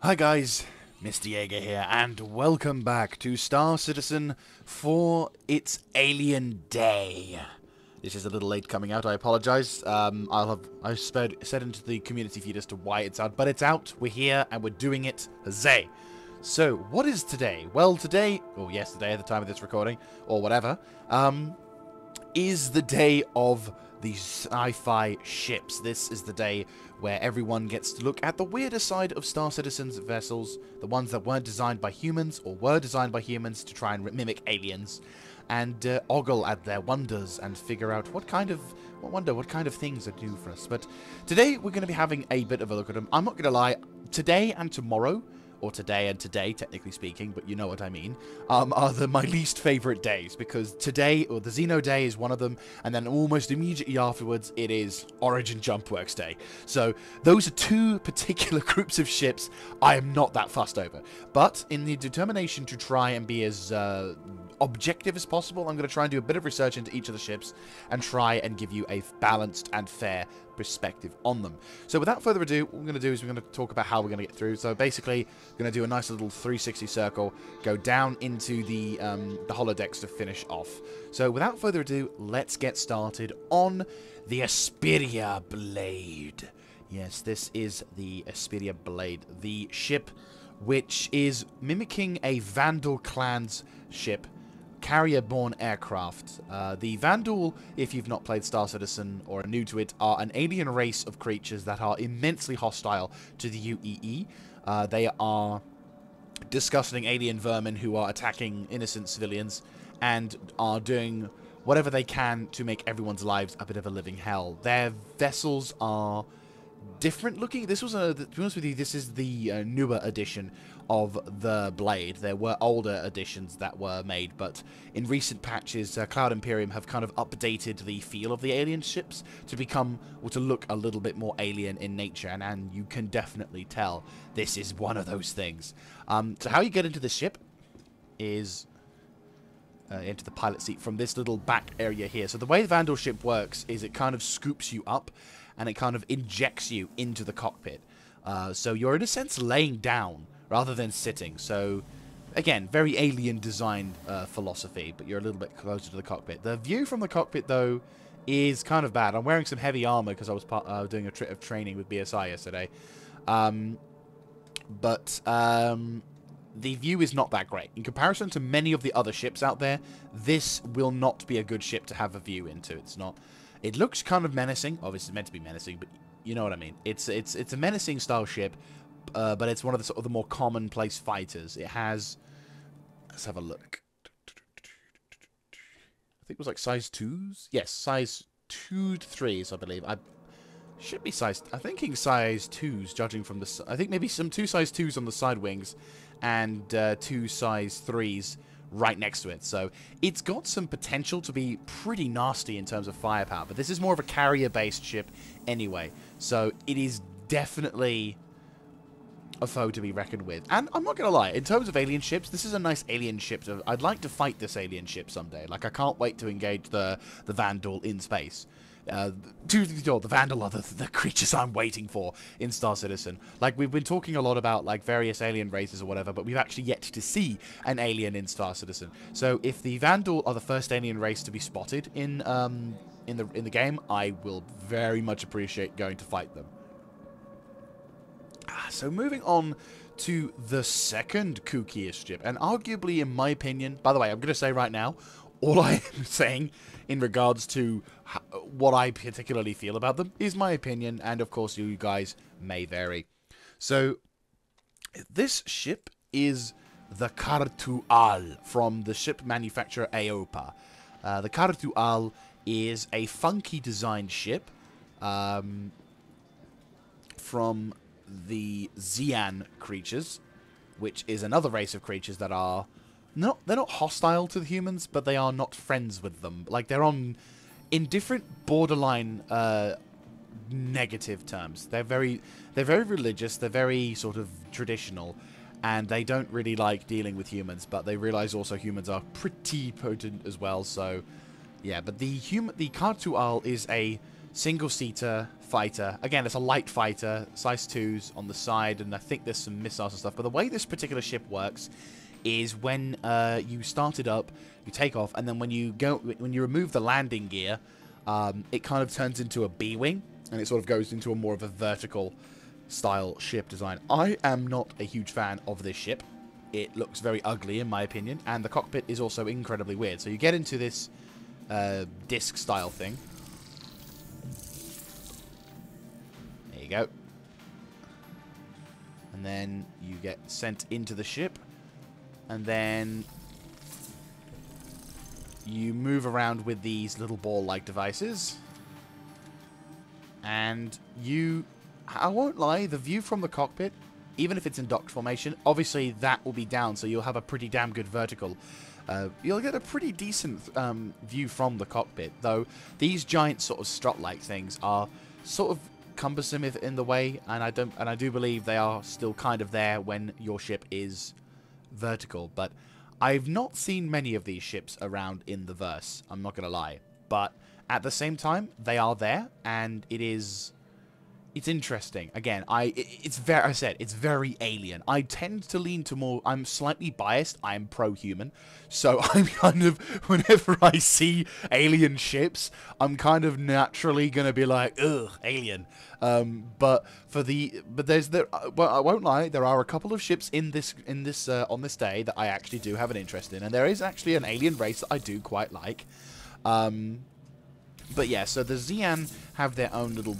Hi guys, Mr. Jaeger here, and welcome back to Star Citizen for its Alien Day. This is a little late coming out, I apologise. I said into the community feed as to why it's out, but it's out, we're here, and we're doing it, huzzay. So, what is today? Well, today, or yesterday at the time of this recording, or whatever, is the day of the sci-fi ships. This is the day where everyone gets to look at the weirder side of Star Citizen's vessels, the ones that weren't designed by humans or were designed by humans to try and mimic aliens, and ogle at their wonders and figure out what kind of things are new for us. But today we're going to be having a bit of a look at them. I'm not going to lie, today and tomorrow, or today and today, technically speaking, but you know what I mean, are my least favourite days, because today, or the Xeno Day, is one of them, and then almost immediately afterwards, it is Origin Jumpworks Day. So, those are two particular groups of ships I am not that fussed over. But, in the determination to try and be as objective as possible, I'm going to try and do a bit of research into each of the ships, and try and give you a balanced and fair perspective on them. So without further ado, what we're going to do is we're going to talk about how we're going to get through. So basically, we're going to do a nice little 360 circle, go down into the holodecks to finish off. So without further ado, let's get started on the Vanduul Blade. Yes, this is the Vanduul Blade, the ship which is mimicking a Vanduul clan's ship, carrier-borne aircraft. The Vanduul, if you've not played Star Citizen or are new to it, are an alien race of creatures that are immensely hostile to the UEE. They are disgusting alien vermin who are attacking innocent civilians and are doing whatever they can to make everyone's lives a bit of a living hell. Their vessels are different looking. This was to be honest with you, this is the newer edition of the Blade. There were older editions that were made, but in recent patches, Cloud Imperium have kind of updated the feel of the alien ships to become, or to look a little bit more alien in nature, and you can definitely tell this is one of those things. So how you get into the ship is into the pilot seat from this little back area here. So the way the Vanduul ship works is it kind of scoops you up and it kind of injects you into the cockpit. So you're in a sense laying down rather than sitting. So again, very alien designed philosophy, but you're a little bit closer to the cockpit. The view from the cockpit though is kind of bad. I'm wearing some heavy armor because I was doing a trip of training with BSI yesterday. The view is not that great. In comparison to many of the other ships out there, this will not be a good ship to have a view into. It's not. It looks kind of menacing. Obviously, it's meant to be menacing, but you know what I mean. It's a menacing style ship, but it's one of the sort of the more commonplace fighters. It has. Let's have a look. I think it was like size 2s. Yes, size 2 to 3s, I believe. Should be size. I'm thinking size 2s, judging from the. I think maybe some 2 size 2s on the side wings, and 2 size 3s right next to it. So it's got some potential to be pretty nasty in terms of firepower, but this is more of a carrier-based ship anyway. So it is definitely a foe to be reckoned with. And I'm not gonna lie, in terms of alien ships, this is a nice alien ship. I'd like to fight this alien ship someday. Like, I can't wait to engage the Vanduul in space. The Vanduul are the creatures I'm waiting for in Star Citizen. Like, we've been talking a lot about, like, various alien races or whatever, but we've actually yet to see an alien in Star Citizen. So, if the Vanduul are the first alien race to be spotted in the game, I will very much appreciate going to fight them. So, moving on to the second kookiest ship, and arguably, in my opinion, by the way, I'm going to say right now, all I am saying in regards to what I particularly feel about them is my opinion, and of course you guys may vary. So, this ship is the Kartual from the ship manufacturer AOPA. The Kartual is a funky designed ship from the Xian creatures, which is another race of creatures that are they're not hostile to the humans, but they are not friends with them. Like, they're in different borderline negative terms. They're very religious, they're very sort of traditional, and they don't really like dealing with humans, but they realize also humans are pretty potent as well. So yeah, but the Kartual is a single-seater fighter. Again, it's a light fighter, size 2s on the side, and I think there's some missiles and stuff. But the way this particular ship works is when you start it up, you take off, and then when you remove the landing gear, it kind of turns into a B-wing, and it sort of goes into a more of a vertical style ship design. I am not a huge fan of this ship. It looks very ugly in my opinion, and the cockpit is also incredibly weird. So you get into this disc style thing. There you go. And then you get sent into the ship, and then you move around with these little ball-like devices, and I won't lie, the view from the cockpit, even if it's in docked formation, obviously that will be down, so you'll have a pretty damn good vertical. You'll get a pretty decent view from the cockpit, though these giant sort of strut-like things are sort of cumbersome in the way, and I do believe they are still kind of there when your ship is vertical. But I've not seen many of these ships around in the verse, I'm not gonna lie, but at the same time they are there, and it's interesting. Again, it's very alien. I tend to lean to more, I'm slightly biased, I'm pro-human, so I'm kind of, whenever I see alien ships, I'm kind of naturally gonna be like, ugh, alien. But I won't lie, there are a couple of ships on this day that I actually do have an interest in, and there is actually an alien race that I do quite like. But yeah, so the Xi'an have their own little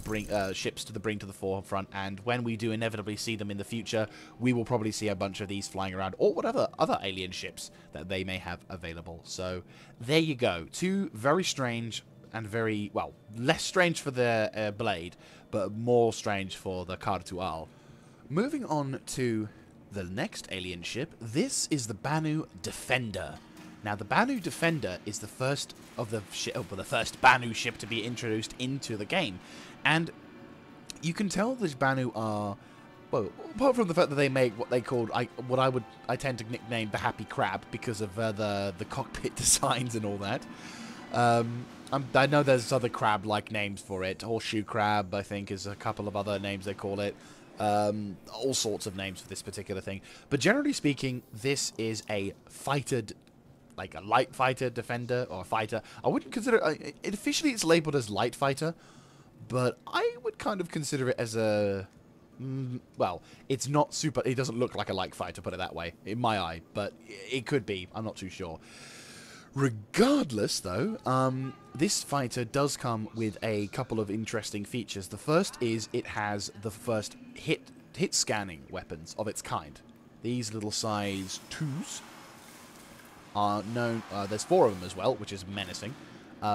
ships to bring to the forefront, and when we do inevitably see them in the future, we will probably see a bunch of these flying around, or whatever other alien ships that they may have available. So there you go. Two very strange and very, well, less strange for the Blade, but more strange for the Cartual. Moving on to the next alien ship, this is the Banu Defender. Now, the Banu Defender is the first of the first Banu ship to be introduced into the game, and you can tell the Banu are, well, apart from the fact that they make what they called, I tend to nickname the Happy Crab because of the cockpit designs and all that. I know there's other crab-like names for it. Horseshoe crab, I think, is a couple of other names they call it. All sorts of names for this particular thing, but generally speaking, this is a fighter. Like a light fighter, defender, or fighter. I wouldn't consider it officially. It's labeled as light fighter, but I would kind of consider it as a well. It's not super. It doesn't look like a light fighter, put it that way, in my eye. But it could be. I'm not too sure. Regardless, though, this fighter does come with a couple of interesting features. The first is it has the first hit scanning weapons of its kind. These little size 2s. Are known, there's 4 of them as well, which is menacing.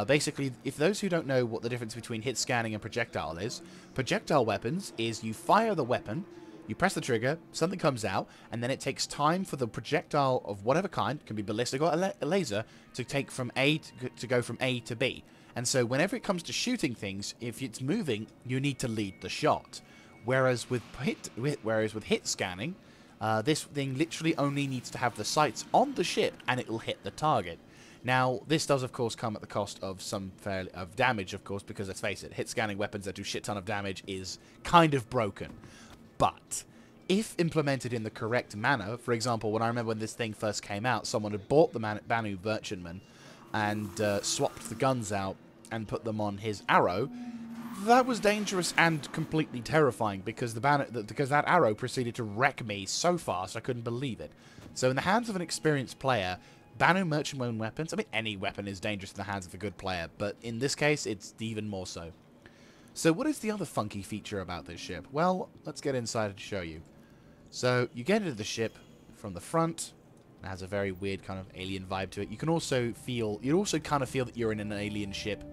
Basically, if those who don't know what the difference between hit scanning and projectile is, projectile weapons is you fire the weapon, you press the trigger, something comes out, and then it takes time for the projectile of whatever kind, can be ballistic or a laser, to take from to go from A to B. And so whenever it comes to shooting things, if it's moving, you need to lead the shot. Whereas with hit scanning, this thing literally only needs to have the sights on the ship, and it will hit the target. Now, this does, of course, come at the cost of some damage, of course, because let's face it, hit scanning weapons that do shit ton of damage is kind of broken. But if implemented in the correct manner, for example, I remember when this thing first came out, someone had bought the Banu Merchantman and swapped the guns out and put them on his arrow. That was dangerous and completely terrifying because that arrow proceeded to wreck me so fast I couldn't believe it. So in the hands of an experienced player, Banu Merchantman weapons, I mean any weapon is dangerous in the hands of a good player, but in this case it's even more so. So what is the other funky feature about this ship? Well, let's get inside and show you. So you get into the ship from the front. It has a very weird kind of alien vibe to it. You also kind of feel that you're in an alien ship.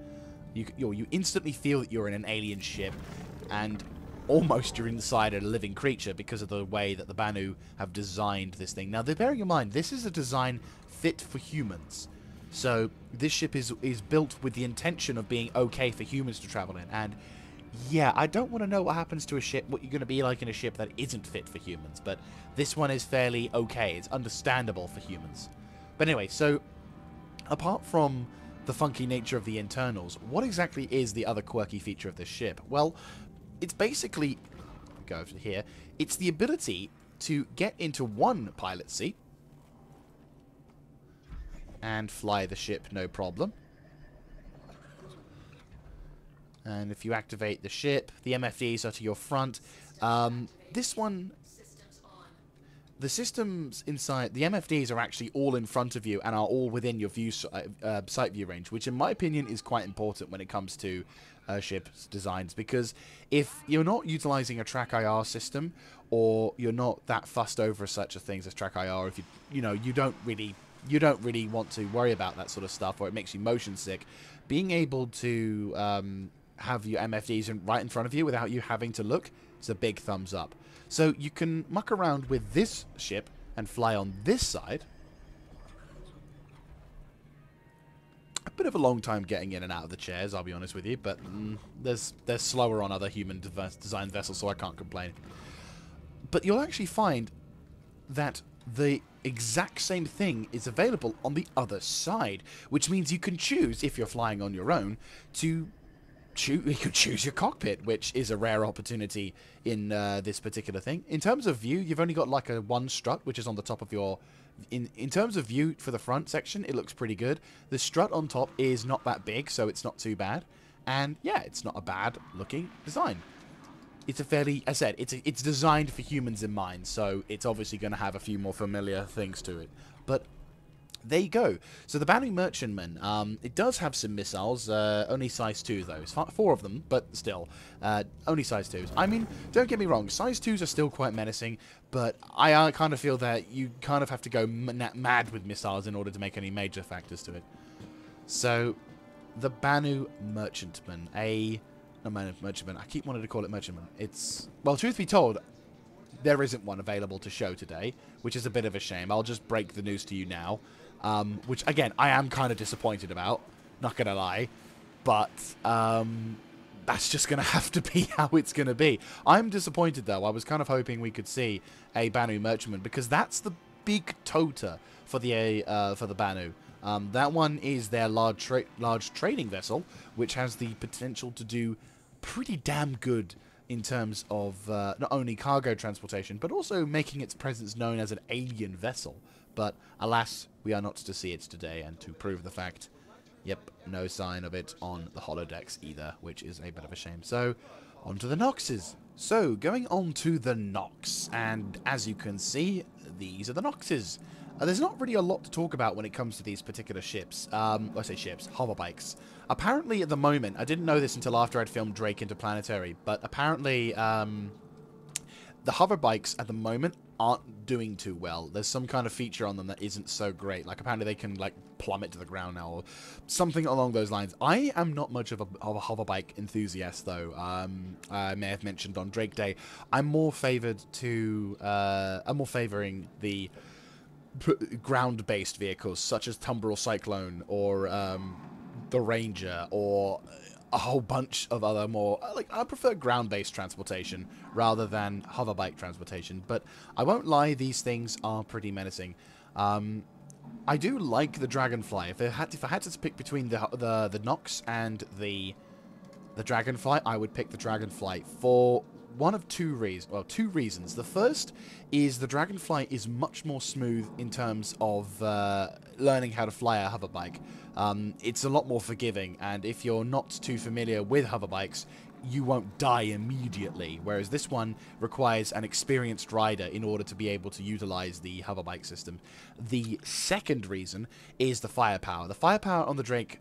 You instantly feel that you're in an alien ship, and almost you're inside a living creature because of the way that the Banu have designed this thing. Now, bearing in mind, this is a design fit for humans. So this ship is built with the intention of being okay for humans to travel in. And yeah, I don't want to know what happens to a ship, what you're going to be like in a ship that isn't fit for humans. But this one is fairly okay. It's understandable for humans. But anyway, so apart from the funky nature of the internals, what exactly is the other quirky feature of this ship? Well, it's basically, go over here, it's the ability to get into one pilot seat and fly the ship no problem. And if you activate the ship, the MFDs are to your front. This one, the systems inside, the MFDs are actually all in front of you and are all within your view sight view range, which in my opinion is quite important when it comes to ship's designs, because if you're not utilizing a track IR system, or you're not that fussed over such a thing as track IR, if you don't really want to worry about that sort of stuff, or it makes you motion sick, being able to have your MFDs right in front of you without you having to look is a big thumbs up. So you can muck around with this ship and fly on this side. A bit of a long time getting in and out of the chairs, I'll be honest with you, but they're slower on other human designed vessels, so I can't complain. But you'll actually find that the exact same thing is available on the other side, which means you can choose, if you're flying on your own, you can choose your cockpit, which is a rare opportunity in this particular thing. In terms of view, you've only got like a one strut, which is on the top of your... In terms of view for the front section, it looks pretty good. The strut on top is not that big, so it's not too bad. And yeah, it's not a bad looking design. It's a fairly, as I said, it's designed for humans in mind, so it's obviously going to have a few more familiar things to it. But there you go. So the Banu Merchantman, it does have some missiles, only size 2 though. It's 4 of them, but still, only size 2s. I mean, don't get me wrong, size 2s are still quite menacing, but I kind of feel that you kind of have to go mad with missiles in order to make any major factors to it. So, the Banu Merchantman, Merchantman. I keep wanting to call it Merchantman. It's, well, truth be told, there isn't one available to show today, which is a bit of a shame. I'll just break the news to you now, which, again, I am kind of disappointed about, not going to lie, but that's just going to have to be how it's going to be. I'm disappointed, though. I was kind of hoping we could see a Banu Merchantman, because that's the big tota for the Banu. That one is their large trading vessel, which has the potential to do pretty damn good in terms of not only cargo transportation, but also making its presence known as an alien vessel. But alas, we are not to see it today, and to prove the fact, yep, no sign of it on the holodecks either, which is a bit of a shame. So, on to the Knoxes. So, going on to the Knox, and as you can see, these are the Knoxes. There's not really a lot to talk about when it comes to these particular ships. I say ships, hoverbikes. Apparently, at the moment, I didn't know this until after I'd filmed Drake Interplanetary, but apparently, the hoverbikes at the moment aren't doing too well. There's some kind of feature on them that isn't so great. Like, apparently they can, like, plummet to the ground now, or something along those lines. I am not much of a hoverbike enthusiast, though. I may have mentioned on Drake Day. I'm more favoring the ground-based vehicles, such as Tumbril Cyclone, or the Ranger, or a whole bunch of other more... I prefer ground-based transportation rather than hoverbike transportation, but I won't lie, these things are pretty menacing. I do like the Dragonfly. If I had to pick between the Knox and the Dragonfly, I would pick the Dragonfly for one of two reasons. Well, two reasons. The first is the Dragonfly is much more smooth in terms of learning how to fly a hoverbike. It's a lot more forgiving, and if you're not too familiar with hoverbikes, you won't die immediately, whereas this one requires an experienced rider in order to be able to utilize the hoverbike system. The second reason is the firepower. The firepower on the Drake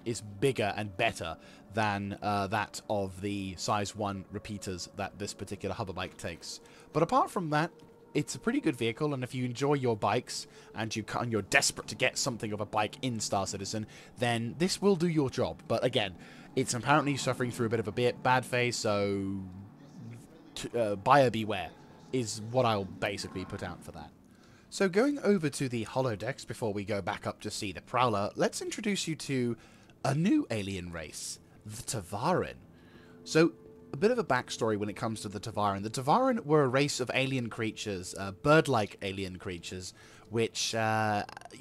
is bigger and better than that of the size 1 repeaters that this particular hoverbike takes. But apart from that, it's a pretty good vehicle, and if you enjoy your bikes and you're desperate to get something of a bike in Star Citizen, then this will do your job. But again, it's apparently suffering through a bit of a bad phase, so buyer beware is what I'll basically put out for that. So going over to the holodecks before we go back up to see the Prowler, let's introduce you to a new alien race, the Tavarin. So a bit of a backstory when it comes to the Tavaran. The Tavaran were a race of alien creatures, bird-like alien creatures, which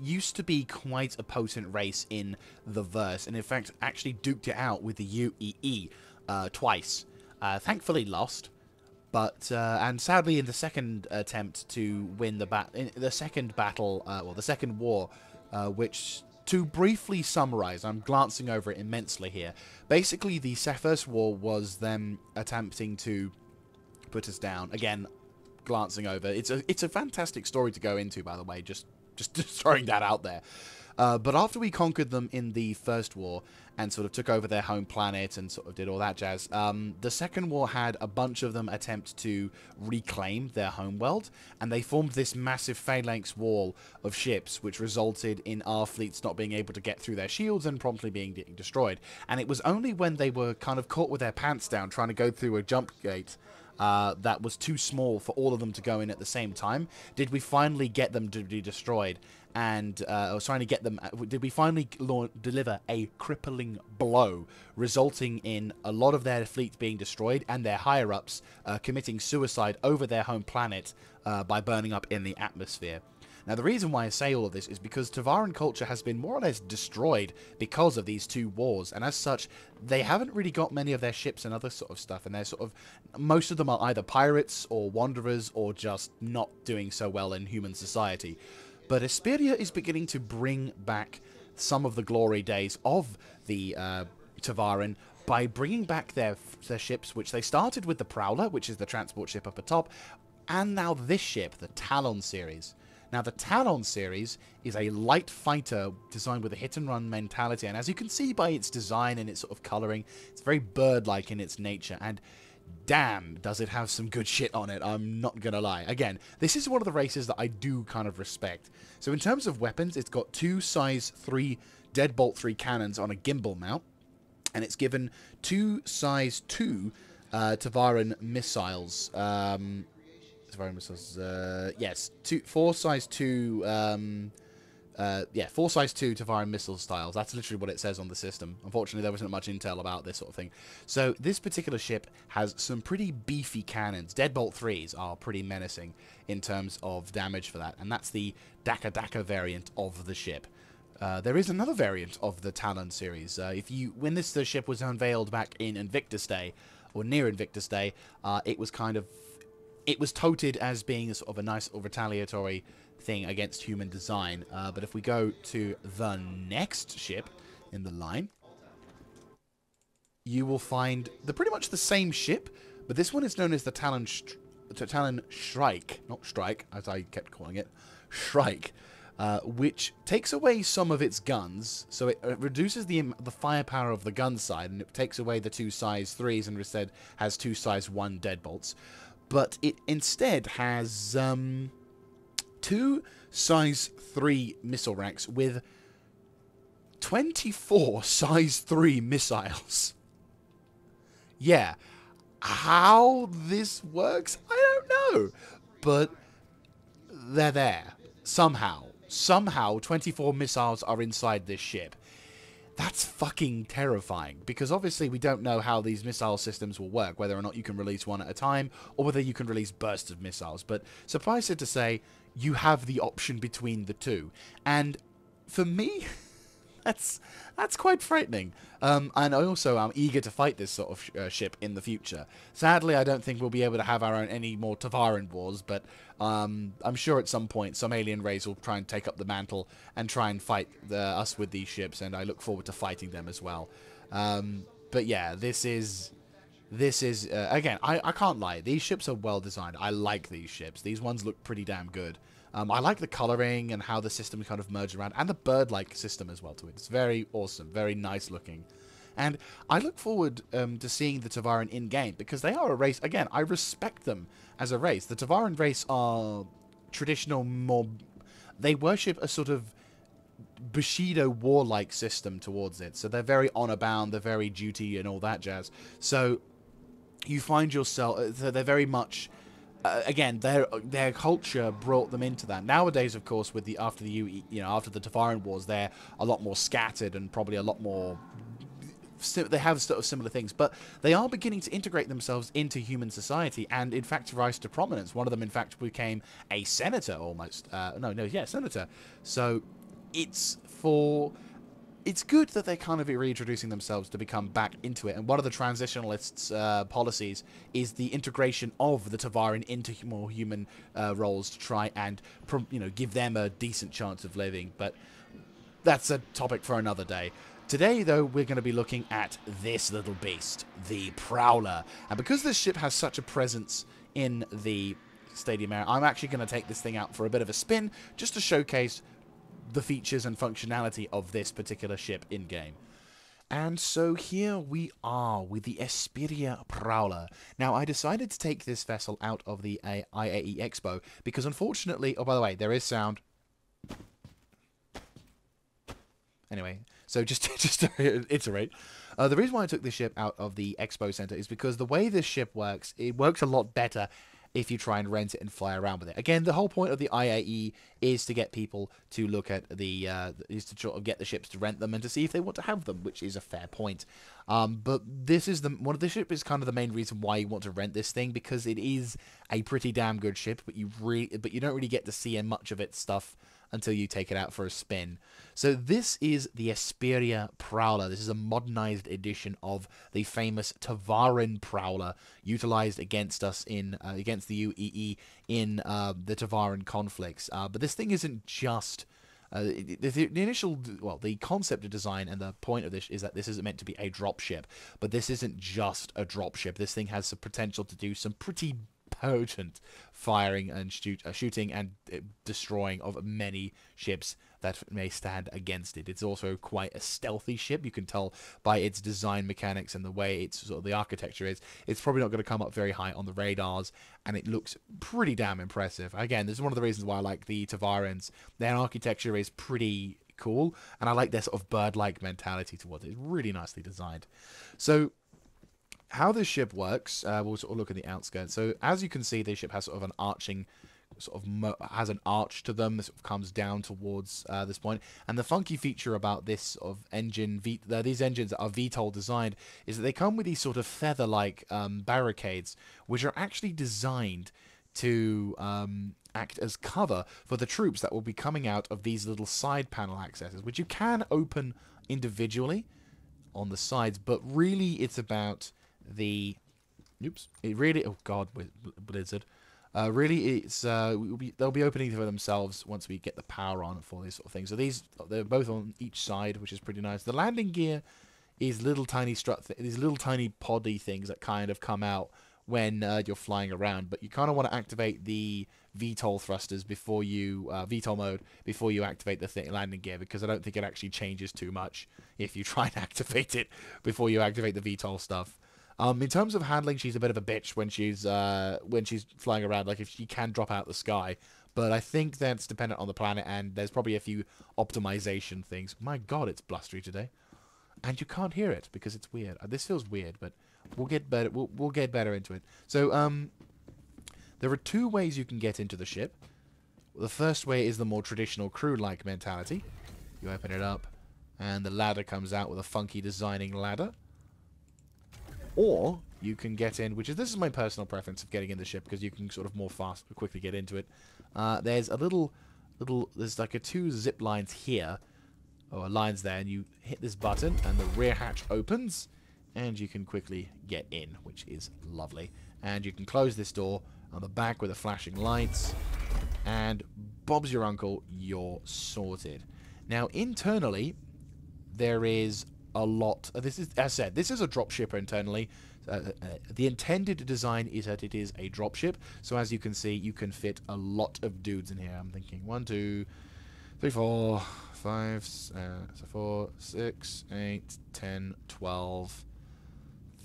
used to be quite a potent race in the verse, and in fact actually duked it out with the UEE twice. Thankfully lost, but and sadly in the second attempt to win the second battle, well, the second war, which, to briefly summarize, I'm glancing over it immensely here. Basically, the first war was them attempting to put us down. Again, glancing over. It's a fantastic story to go into, by the way, just throwing that out there. But after we conquered them in the first war and sort of took over their home planet and sort of did all that jazz, the second war had a bunch of them attempt to reclaim their homeworld, and they formed this massive phalanx wall of ships, which resulted in our fleets not being able to get through their shields and promptly being destroyed. And it was only when they were kind of caught with their pants down trying to go through a jump gate that was too small for all of them to go in at the same time, did we finally get them to be destroyed. And I was trying to get them. Did we finally deliver a crippling blow, resulting in a lot of their fleet being destroyed and their higher-ups committing suicide over their home planet by burning up in the atmosphere? Now, the reason why I say all of this is because Tavaran culture has been more or less destroyed because of these two wars, and as such, they haven't really got many of their ships and other sort of stuff, and they're sort of, most of them are either pirates or wanderers or just not doing so well in human society. But Esperia is beginning to bring back some of the glory days of the Tavaran by bringing back their ships, which they started with the Prowler, which is the transport ship up atop, and now this ship, the Talon series. Now, the Talon series is a light fighter designed with a hit-and-run mentality, and as you can see by its design and its sort of coloring, it's very bird-like in its nature, and damn, does it have some good shit on it, I'm not gonna lie. Again, this is one of the races that I do kind of respect. So in terms of weapons, it's got two size 3 Deadbolt 3 cannons on a gimbal mount, and it's given two size 2 Tavaran missiles. Tavaran missiles, yes, 4 size 2... yeah, 4 size 2 Tavaran missile styles. That's literally what it says on the system. Unfortunately, there wasn't much intel about this sort of thing. So this particular ship has some pretty beefy cannons. Deadbolt 3s are pretty menacing in terms of damage for that, and that's the Daka variant of the ship. There is another variant of the Talon series. When this ship was unveiled back in Invictus Day, or near Invictus Day, it was touted as being a sort of a nice or retaliatory thing against human design. But if we go to the next ship in the line, you will find pretty much the same ship, but this one is known as the Talon Shrike, not Strike, as I kept calling it, Shrike, which takes away some of its guns, so it reduces the firepower of the gun side, and it takes away the two size 3s and instead has two size 1 deadbolts. But it instead has two size 3 missile racks with 24 size 3 missiles. Yeah, how this works, I don't know, but they're there. Somehow 24 missiles are inside this ship. That's fucking terrifying, because obviously we don't know how these missile systems will work, whether or not you can release one at a time, or whether you can release bursts of missiles, but suffice it to say, you have the option between the two, and for me, that's quite frightening, and I also am eager to fight this sort of ship in the future. Sadly, I don't think we'll be able to have any more Tavaran wars, but I'm sure at some point some alien race will try and take up the mantle and try and fight us with these ships, and I look forward to fighting them as well. But yeah, this is again, I can't lie, these ships are well designed. I like these ships. These ones look pretty damn good. I like the coloring and how the system kind of merged around, and the bird-like system as well to it. It's very awesome, very nice looking. And I look forward to seeing the Tavaran in-game, because they are a race, again, I respect them as a race. The Tavaran race are traditional, they worship a sort of Bushido warlike system towards it. So they're very honor-bound, they're very duty and all that jazz. So you find yourself, they're very much... again, their culture brought them into that. Nowadays, of course, with after the Tavaran Wars, they're a lot more scattered and probably a lot more they have sort of similar things, but they are beginning to integrate themselves into human society, and in fact rise to prominence. One of them, in fact, became a senator almost. Senator. So it's good that they're kind of reintroducing themselves to become back into it. And one of the transitionalists' policies is the integration of the Tavaran into more human roles to try and, give them a decent chance of living. But that's a topic for another day. Today, though, we're going to be looking at this little beast, the Prowler. And because this ship has such a presence in the stadium area, I'm actually going to take this thing out for a bit of a spin just to showcase the features and functionality of this particular ship in-game. And so here we are with the Xperia Prowler. Now, I decided to take this vessel out of the IAE Expo because, unfortunately... Oh, by the way, there is sound. Anyway, so just to iterate, the reason why I took this ship out of the Expo Center is because the way this ship works, it works a lot better if you try and rent it and fly around with it. Again, the whole point of the IAE is to get people to look at is to sort of get the ships to rent them and to see if they want to have them, which is a fair point. But this is the ship is kind of the main reason why you want to rent this thing, because it is a pretty damn good ship, but you don't really get to see much of its stuff until you take it out for a spin. So this is the Xperia Prowler. This is a modernized edition of the famous Tavaran Prowler, utilized against us in against the UEE in the Tavaran conflicts. But this thing isn't just the concept of design and the point of this is that this is meant to be a dropship, but this isn't just a dropship. This thing has the potential to do some pretty potent firing and shooting and destroying of many ships that may stand against it. It's also quite a stealthy ship. You can tell by its design mechanics and the way its sort of the architecture is. It's probably not going to come up very high on the radars, and it looks pretty damn impressive. Again, this is one of the reasons why I like the Tavarans. Their architecture is pretty cool, and I like their sort of bird-like mentality towards it. It's really nicely designed. So how this ship works, we'll sort of look at the outskirts. So as you can see, this ship has sort of an arching, has an arch to them that sort of comes down towards this point. And the funky feature about this sort of engine, these engines that are VTOL designed, is that they come with these sort of feather-like barricades, which are actually designed to act as cover for the troops that will be coming out of these little side panel accesses, which you can open individually on the sides, but really it's about oh god, Blizzard. Really, it's they'll be opening for themselves once we get the power on for these sort of things. So they're both on each side, which is pretty nice. The landing gear is little tiny these little tiny poddy things that kind of come out when you're flying around, but you kind of want to activate the VTOL thrusters before you VTOL mode before you activate the landing gear, because I don't think it actually changes too much if you try and activate it before you activate the VTOL stuff. In terms of handling, she's a bit of a bitch when she's flying around. Like, if she can drop out the sky, but I think that's dependent on the planet, and there's probably a few optimization things. My God, it's blustery today, and you can't hear it because it's weird. This feels weird, but we'll get better. We'll get better into it. So there are two ways you can get into the ship. The first way is the more traditional crew-like mentality. You open it up, and the ladder comes out with a funky designing ladder. Or you can get in, this is my personal preference of getting in the ship, because you can sort of more quickly get into it. There's a there's like two zip lines here, or lines there, and you hit this button, and the rear hatch opens, and you can quickly get in, which is lovely. And you can close this door on the back with the flashing lights, and Bob's your uncle, you're sorted. Now, internally, there is a lot. This is, as I said, this is a dropship internally. The intended design is that it is a dropship. So as you can see, you can fit a lot of dudes in here. I'm thinking 1, 2, 3, 4, 5, 4, 6, 8, 10, 12,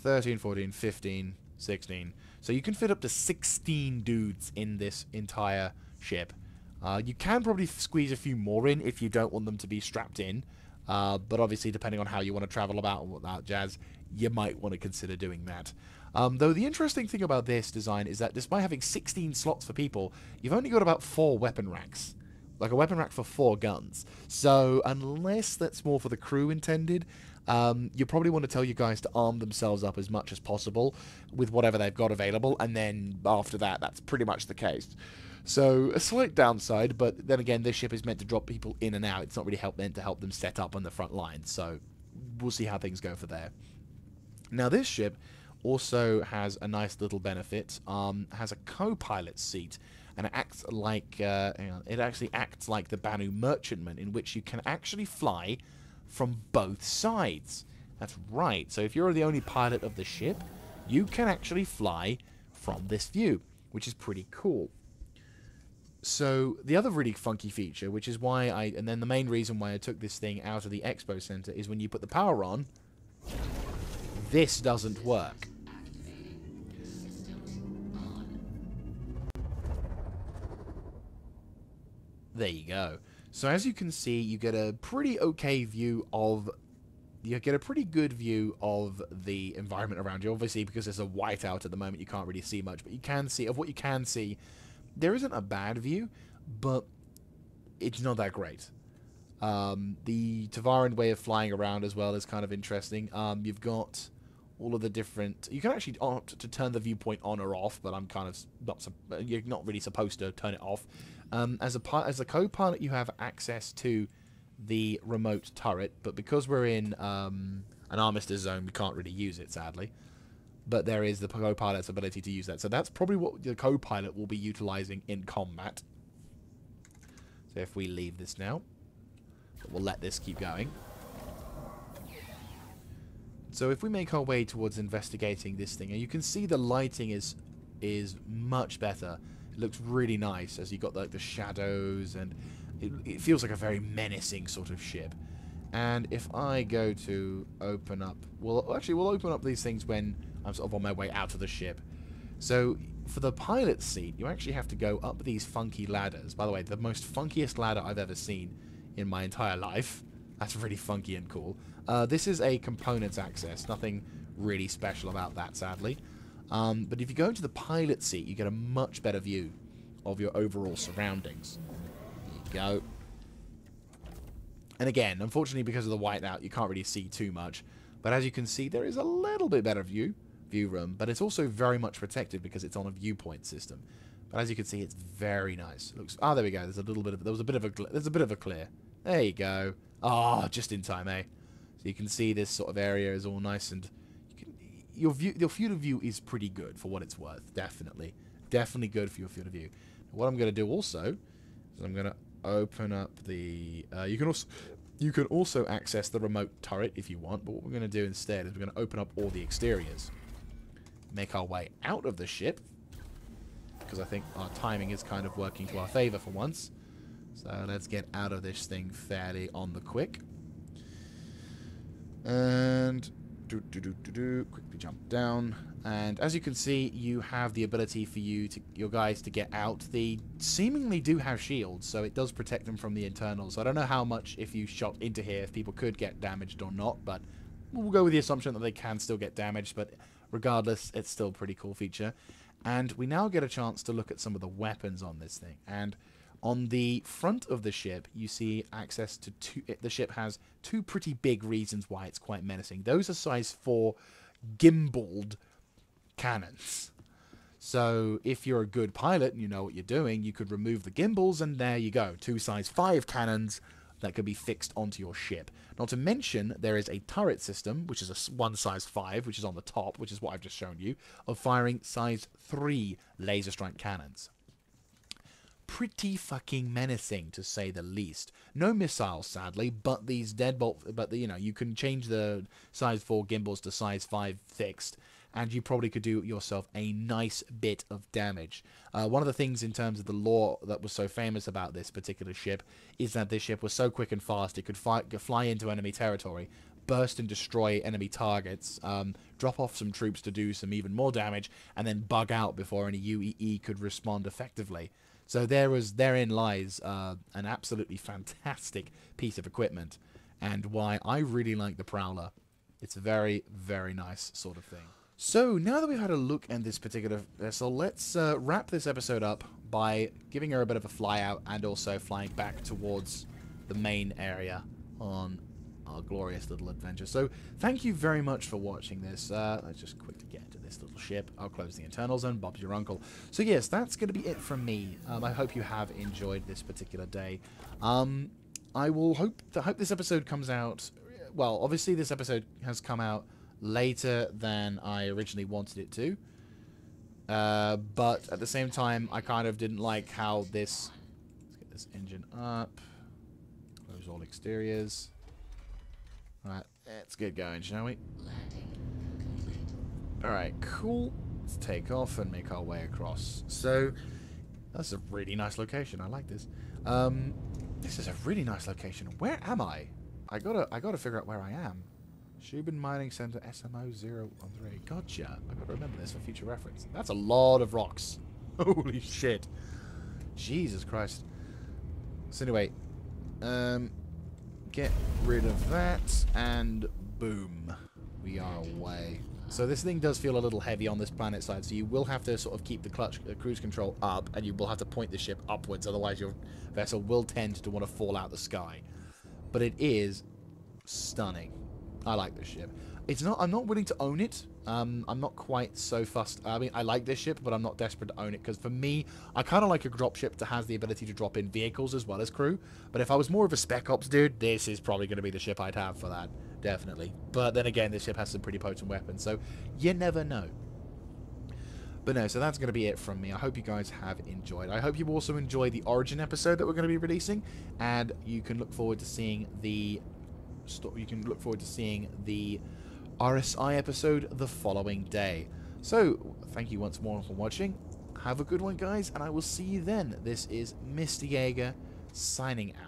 13, 14, 15, 16. So you can fit up to 16 dudes in this entire ship. You can probably squeeze a few more in if you don't want them to be strapped in. But obviously, depending on how you want to travel about and whatnot jazz, you might want to consider doing that. Though the interesting thing about this design is that despite having 16 slots for people, you've only got about 4 weapon racks. Like a weapon rack for 4 guns. So unless that's more for the crew intended, You probably want to tell your guys to arm themselves up as much as possible with whatever they've got available, and then after that, that's pretty much the case. So, a slight downside, but then again, this ship is meant to drop people in and out. It's not really meant to help them set up on the front lines, so we'll see how things go for there. Now, this ship also has a nice little benefit. Has a co-pilot seat, and it acts like it actually acts like the Banu merchantman, in which you can actually fly from both sides. That's right. So if you're the only pilot of the ship, you can actually fly from this view, which is pretty cool. So the other really funky feature, which is why and then the main reason why I took this thing out of the Expo Center, is when you put the power on, this doesn't work. There you go. So as you can see, you get a pretty okay view of... You get a pretty good view of the environment around you. Obviously, because there's a whiteout at the moment, you can't really see much. But you can see... Of what you can see, there isn't a bad view, but it's not that great. The Tavaran way of flying around as well is kind of interesting. You've got all of the different... You can actually opt to turn the viewpoint on or off, but I'm kind of not... You're not really supposed to turn it off. As a co-pilot, you have access to the remote turret, but because we're in an armistice zone, we can't really use it, sadly. But there is the co-pilot's ability to use that. So that's probably what the co-pilot will be utilizing in combat. So if we leave this now, we'll let this keep going. So if we make our way towards investigating this thing, and you can see the lighting is much better. It looks really nice as you got like the shadows, and it feels like a very menacing sort of ship. And if I go to open up, we'll open up these things when I'm sort of on my way out of the ship. So for the pilot seat, you actually have to go up these funky ladders. By the way, the most funkiest ladder I've ever seen in my entire life. That's really funky and cool. This is a components access. Nothing really special about that, sadly. But if you go into the pilot seat, you get a much better view of your overall surroundings. There you go. And again, unfortunately, because of the whiteout, you can't really see too much. But as you can see, there is a little bit better view room, but it's also very much protected because it's on a viewpoint system. But as you can see, it's very nice. It looks... Oh, there we go. There's a little bit of... There's a bit of a clear. There you go. Ah, oh, just in time, eh? So you can see this sort of area is all nice, and your field of view is pretty good for what it's worth. Definitely good for your field of view. What I'm going to do also is I'm going to open up the... You can also access the remote turret if you want, but what we're going to do instead is we're going to open up all the exteriors. Make our way out of the ship, because I think our timing is kind of working to our favor for once. So let's get out of this thing fairly on the quick. And quickly jump down. And as you can see, you have the ability for your guys to get out. They seemingly do have shields, so it does protect them from the internals. I don't know how much, if you shot into here, if people could get damaged or not, but we'll go with the assumption that they can still get damaged. But regardless, it's still a pretty cool feature. And we now get a chance to look at some of the weapons on this thing. And on the front of the ship, you see access to the ship has two pretty big reasons why it's quite menacing. Those are size 4 gimbaled cannons. So if you're a good pilot and you know what you're doing, you could remove the gimbals, and there you go. 2 size 5 cannons that could be fixed onto your ship. Not to mention, there is a turret system, which is a 1 size 5, which is on the top, which is what I've just shown you, of firing size 3 laser strike cannons. Pretty fucking menacing, to say the least. No missiles, sadly, but these deadbolt... But, you know, you can change the size 4 gimbals to size 5 fixed, and you probably could do yourself a nice bit of damage. One of the things in terms of the lore that was so famous about this particular ship is that this ship was so quick and fast it could fly into enemy territory, burst and destroy enemy targets, drop off some troops to do some even more damage, and then bug out before any UEE could respond effectively. So therein lies an absolutely fantastic piece of equipment, and why I really like the Prowler. It's a very, very nice sort of thing. So now that we've had a look at this particular vessel, let's wrap this episode up by giving her a bit of a fly out and also flying back towards the main area on our glorious little adventure. So, thank you very much for watching this. Let's just quickly get into this little ship. I'll close the internals and Bob's your uncle. So, yes, that's going to be it from me. I hope you have enjoyed this particular day. I will hope this episode comes out... Well, obviously this episode has come out later than I originally wanted it to. But at the same time, I kind of didn't like how this... Let's get this engine up. Close all exteriors. Alright, let's get going, shall we? Alright, cool. Let's take off and make our way across. So, that's a really nice location. I like this. This is a really nice location. Where am I? I gotta figure out where I am. Shubin Mining Center, SMO 013. Gotcha. I gotta remember this for future reference. That's a lot of rocks. Holy shit. Jesus Christ. So anyway, get rid of that, and boom, we are away. So this thing does feel a little heavy on this planet side, so you will have to sort of keep the cruise control up, and you will have to point the ship upwards, otherwise your vessel will tend to want to fall out the sky. But it is stunning. I like this ship. It's not. I'm not willing to own it. I'm not quite so fussed. I mean, I like this ship, but I'm not desperate to own it, because for me, I kind of like a dropship that has the ability to drop in vehicles as well as crew. But if I was more of a spec ops dude, this is probably going to be the ship I'd have for that. Definitely. But then again, this ship has some pretty potent weapons, so you never know. But no, so that's going to be it from me. I hope you guys have enjoyed. I hope you also enjoy the Origin episode that we're going to be releasing, and you can look forward to seeing the RSI episode the following day. So, thank you once more for watching. Have a good one, guys, and I will see you then. This is Mr. Jaeger signing out.